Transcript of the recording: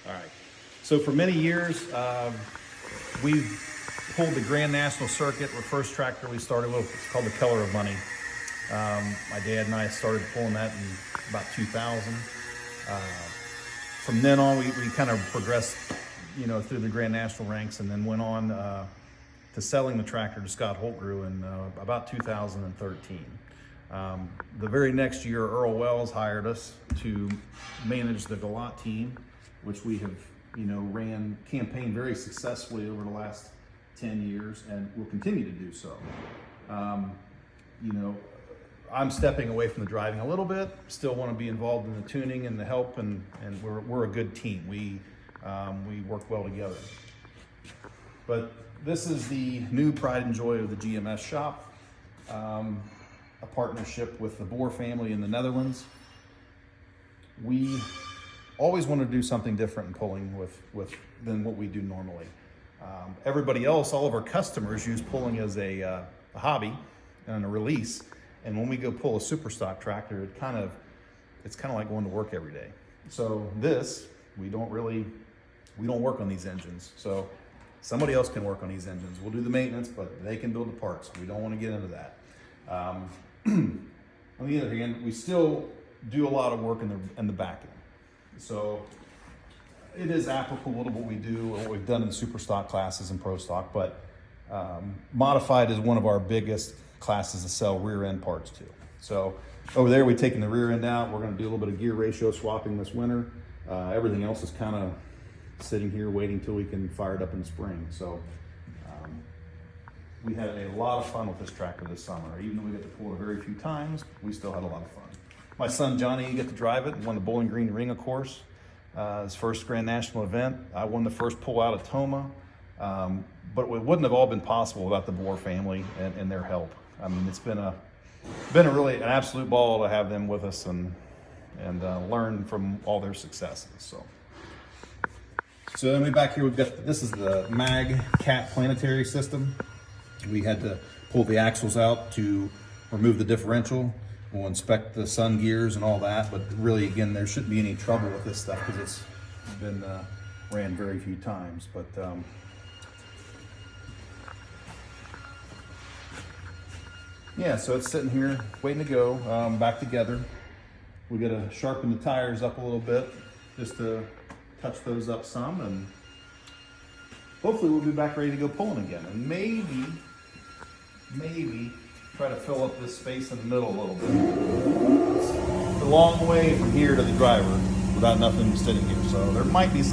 All right. So for many years, we've pulled the Grand National Circuit. Our first tractor we started with, it's called the Color of Money. My dad and I started pulling that in about 2000. From then on, we kind of progressed, through the Grand National ranks, and then went on to selling the tractor to Scott Holtgrew in about 2013. The very next year, Earl Wells hired us to manage the Galat team, which we have, campaigned very successfully over the last 10 years and will continue to do so. I'm stepping away from the driving a little bit, still want to be involved in the tuning and the help, and we're a good team. We work well together. But this is the new pride and joy of the GMS shop, a partnership with the Boer family in the Netherlands. We always want to do something different in pulling than what we do normally. Everybody else, all of our customers use pulling as a hobby and a release. And when we go pull a super stock tractor, it's kind of like going to work every day. So we don't work on these engines. So somebody else can work on these engines. We'll do the maintenance, but they can build the parts. We don't want to get into that. On the other hand, we still do a lot of work in the back end. So it is applicable to what we do, what we've done in super stock classes and pro stock, but modified is one of our biggest classes to sell rear end parts to. So over there, we've taken the rear end out. We're going to do a little bit of gear ratio swapping this winter. Everything else is kind of sitting here waiting till we can fire it up in the spring. So we had a lot of fun with this tractor this summer. Even though we got to pull it very few times, we still had a lot of fun. My son Johnny, you get to drive it, won the Bowling Green Ring, of course. His first Grand National event. I won the first pull out of Toma. But it wouldn't have all been possible without the Boer family and their help. I mean, it's been a really an absolute ball to have them with us and learn from all their successes. So then back here, this is the Mag Cat planetary system. We had to pull the axles out to remove the differential. We'll inspect the sun gears and all that, but really, again, there shouldn't be any trouble with this stuff because it's been ran very few times. But yeah, so it's sitting here waiting to go back together. We got to sharpen the tires up a little bit just to touch those up some, and hopefully we'll be back ready to go pulling again. And maybe try to fill up this space in the middle a little bit. It's a long way from here to the driver without nothing sitting here, so there might be some